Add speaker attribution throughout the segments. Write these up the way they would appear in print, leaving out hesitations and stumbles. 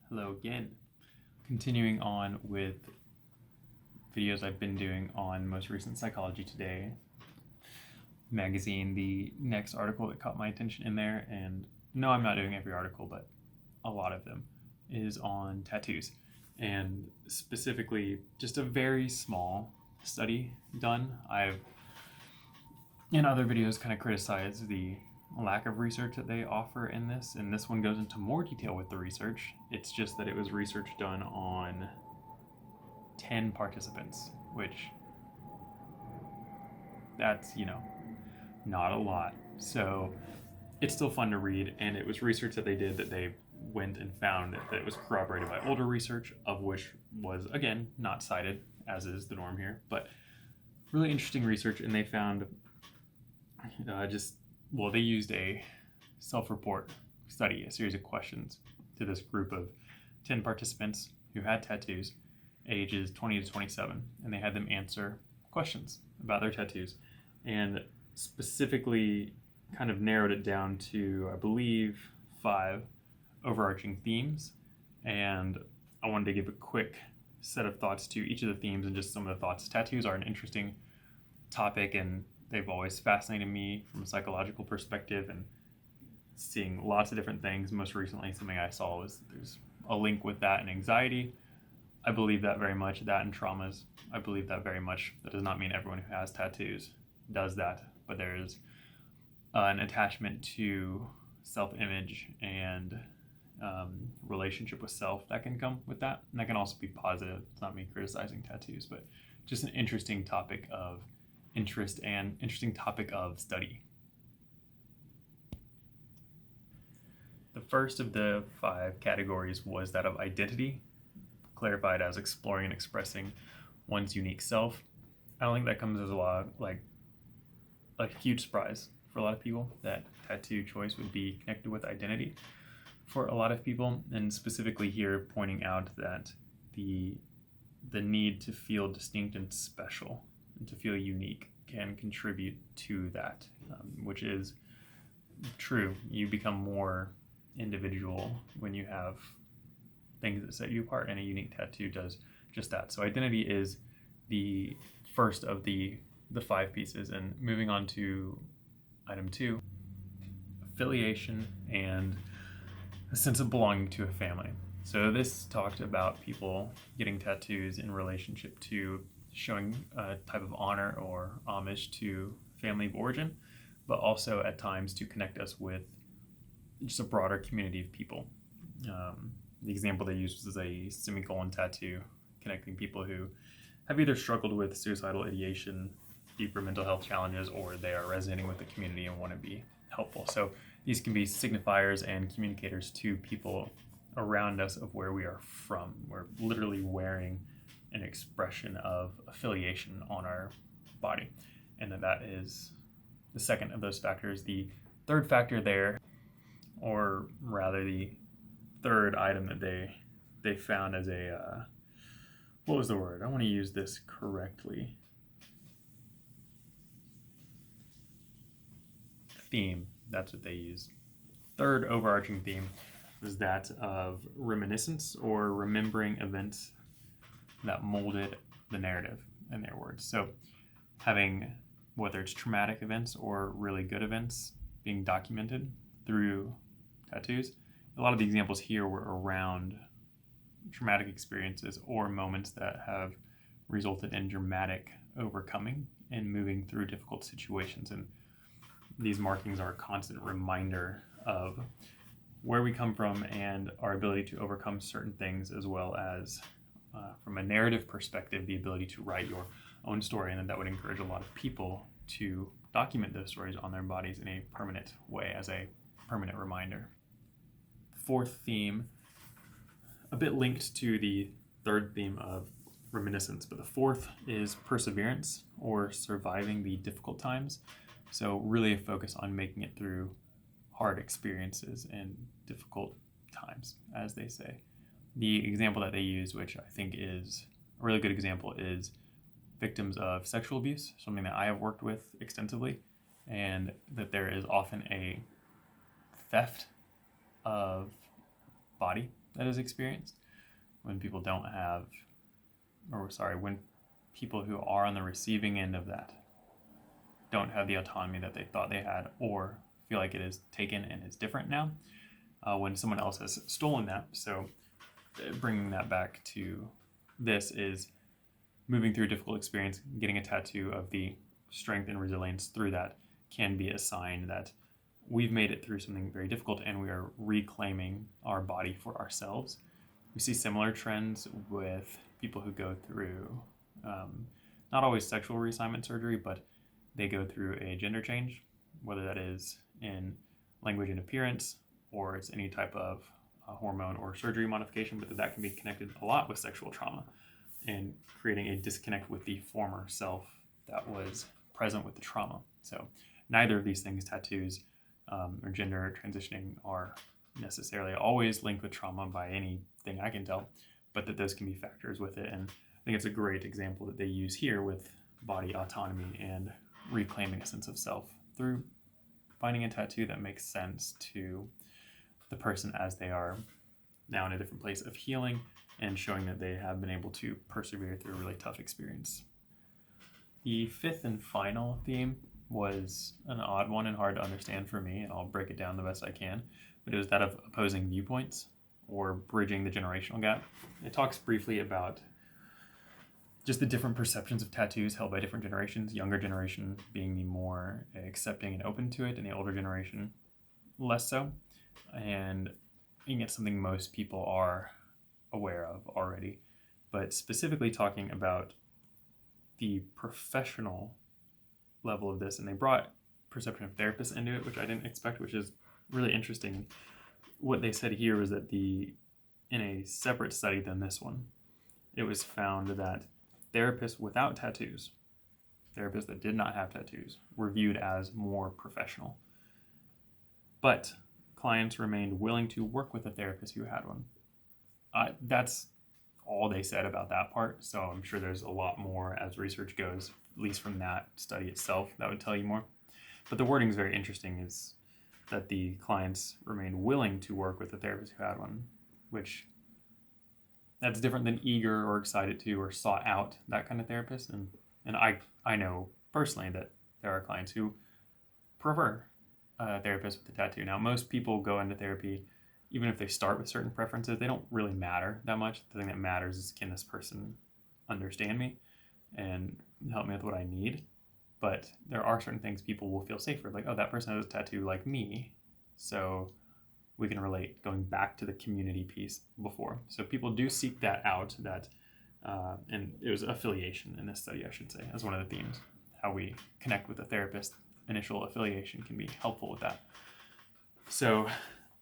Speaker 1: Hello again. Continuing on with videos I've been doing on Most Recent Psychology Today magazine, the next article that caught my attention in there, and no, I'm not doing every article, but a lot of them, is on tattoos. And specifically, just a very small study done. I've, in other videos, kind of criticized the lack of research that they offer in this, and this one goes into more detail with the research. It's just that it was research done on 10 participants, which that's, not a lot. So it's still fun to read, and it was research that they did that they went and found that it was corroborated by older research, of which was, again, not cited, as is the norm here, but really interesting research. And they found they used a self-report study, a series of questions to this group of 10 participants who had tattoos, ages 20 to 27, and they had them answer questions about their tattoos, and specifically kind of narrowed it down to, I believe, 5 overarching themes. And I wanted to give a quick set of thoughts to each of the themes and just some of the thoughts. Tattoos are an interesting topic, and they've always fascinated me from a psychological perspective, and seeing lots of different things. Most recently, something I saw was there's a link with that and anxiety. I believe that very much. That and traumas, I believe that very much. That does not mean everyone who has tattoos does that, but there is an attachment to self-image and relationship with self that can come with that, and that can also be positive. It's not me criticizing tattoos, but just an interesting topic of interest and interesting topic of study. The first of the 5 categories was that of identity, clarified as exploring and expressing one's unique self. I don't think that comes as a huge surprise for a lot of people, that tattoo choice would be connected with identity for a lot of people, and specifically here pointing out that the need to feel distinct and special and to feel unique can contribute to that, which is true. You become more individual when you have things that set you apart, and a unique tattoo does just that. So identity is the first of the 5 pieces. And moving on to item 2, affiliation and a sense of belonging to a family. So this talked about people getting tattoos in relationship to showing a type of honor or homage to family of origin, but also at times to connect us with just a broader community of people. The example they used was a semicolon tattoo, connecting people who have either struggled with suicidal ideation, deeper mental health challenges, or they are resonating with the community and want to be helpful. So these can be signifiers and communicators to people around us of where we are from. We're literally wearing an expression of affiliation on our body, and that is the second of those factors. The third factor there, or rather the third item that they found as a what was the word? I want to use this correctly. Theme, that's what they used. Third overarching theme was that of reminiscence, or remembering events that molded the narrative, in their words. So having, whether it's traumatic events or really good events, being documented through tattoos. A lot of the examples here were around traumatic experiences or moments that have resulted in dramatic overcoming and moving through difficult situations. And these markings are a constant reminder of where we come from and our ability to overcome certain things, as well as from a narrative perspective, the ability to write your own story. And that would encourage a lot of people to document those stories on their bodies in a permanent way, as a permanent reminder. Fourth theme, a bit linked to the third theme of reminiscence, but the fourth is perseverance, or surviving the difficult times. So really a focus on making it through hard experiences and difficult times, as they say. The example that they use, which I think is a really good example, is victims of sexual abuse, something that I have worked with extensively, and that there is often a theft of body that is experienced. When people don't have, or sorry, when people who are on the receiving end of that don't have the autonomy that they thought they had, or feel like it is taken and is different now, when someone else has stolen that. So bringing that back to this is moving through a difficult experience, getting a tattoo of the strength and resilience through that can be a sign that we've made it through something very difficult and we are reclaiming our body for ourselves. We see similar trends with people who go through not always sexual reassignment surgery, but they go through a gender change, whether that is in language and appearance or it's any type of hormone or surgery modification, but that can be connected a lot with sexual trauma and creating a disconnect with the former self that was present with the trauma. So neither of these things, tattoos or gender transitioning, are necessarily always linked with trauma by anything I can tell, but that those can be factors with it. And I think it's a great example that they use here with body autonomy and reclaiming a sense of self through finding a tattoo that makes sense to the person as they are now in a different place of healing and showing that they have been able to persevere through a really tough experience. The fifth and final theme was an odd one and hard to understand for me, and I'll break it down the best I can, but it was that of opposing viewpoints or bridging the generational gap. It talks briefly about just the different perceptions of tattoos held by different generations, younger generation being the more accepting and open to it, and the older generation less so. And I think it's something most people are aware of already, but specifically talking about the professional level of this, and they brought perception of therapists into it, which I didn't expect, which is really interesting. What they said here was that in a separate study than this one, it was found that therapists without tattoos, therapists that did not have tattoos, were viewed as more professional. But clients remained willing to work with a therapist who had one. That's all they said about that part. So I'm sure there's a lot more as research goes, at least from that study itself, that would tell you more. But the wording is very interesting, is that the clients remained willing to work with a therapist who had one, which that's different than eager or excited to or sought out that kind of therapist. And I know personally that there are clients who prefer a therapist with a tattoo. Now, most people go into therapy, even if they start with certain preferences, they don't really matter that much. The thing that matters is, can this person understand me and help me with what I need? But there are certain things people will feel safer, like, oh, that person has a tattoo like me, so we can relate, going back to the community piece before. So people do seek that out, and it was affiliation in this study, I should say, as one of the themes. How we connect with a therapist, initial affiliation can be helpful with that. So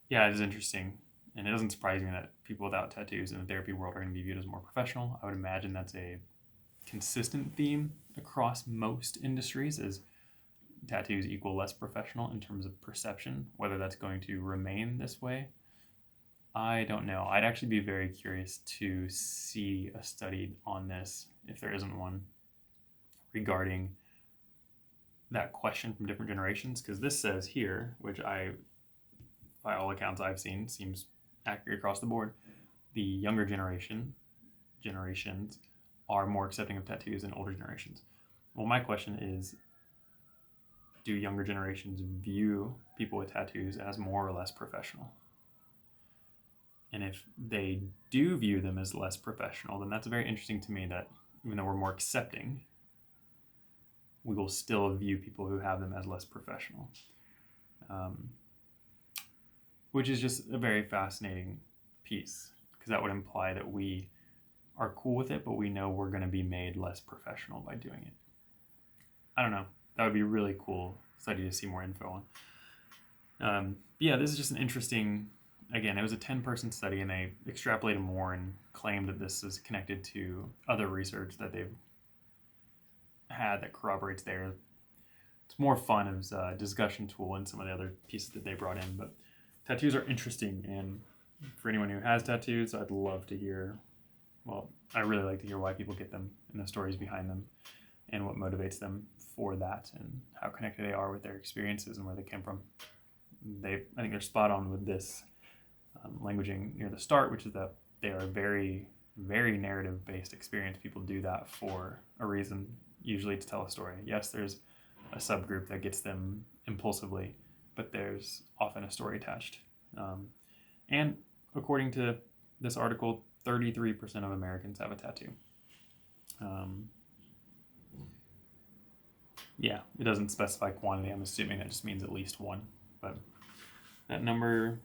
Speaker 1: yeah, it is interesting, and it doesn't surprise me that people without tattoos in the therapy world are going to be viewed as more professional. I would imagine that's a consistent theme across most industries, is tattoos equal less professional in terms of perception. Whether that's going to remain this way, I don't know. I'd actually be very curious to see a study on this, if there isn't one, regarding that question from different generations, because this says here, which by all accounts I've seen, seems accurate across the board, the younger generations are more accepting of tattoos than older generations. Well, my question is, do younger generations view people with tattoos as more or less professional? And if they do view them as less professional, then that's very interesting to me, that even though we're more accepting, we will still view people who have them as less professional. Which is just a very fascinating piece, because that would imply that we are cool with it, but we know we're going to be made less professional by doing it. I don't know. That would be a really cool study to see more info on. Yeah, this is just an interesting, again, it was a 10-person study, and they extrapolated more and claimed that this is connected to other research that they've had that corroborates there. It's more fun as a discussion tool and some of the other pieces that they brought in, but tattoos are interesting, and for anyone who has tattoos, I'd love to hear, well, I really like to hear why people get them and the stories behind them and what motivates them for that and how connected they are with their experiences and where they came from. I think they're spot on with this languaging near the start, which is that they are very, very narrative based experience. People do that for a reason, usually to tell a story. Yes, there's a subgroup that gets them impulsively, but there's often a story attached. And according to this article, 33% of Americans have a tattoo. Yeah, it doesn't specify quantity. I'm assuming that just means at least one. But that number,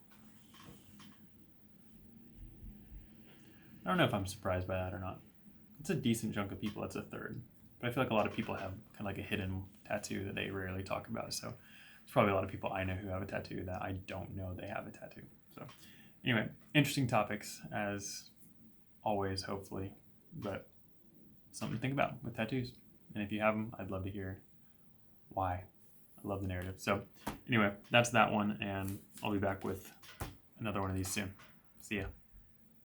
Speaker 1: I don't know if I'm surprised by that or not. It's a decent chunk of people. It's a third. But I feel like a lot of people have kind of like a hidden tattoo that they rarely talk about. So there's probably a lot of people I know who have a tattoo that I don't know they have a tattoo. So anyway, interesting topics as always, hopefully, but something to think about with tattoos. And if you have them, I'd love to hear why. I love the narrative. So anyway, that's that one, and I'll be back with another one of these soon. See ya.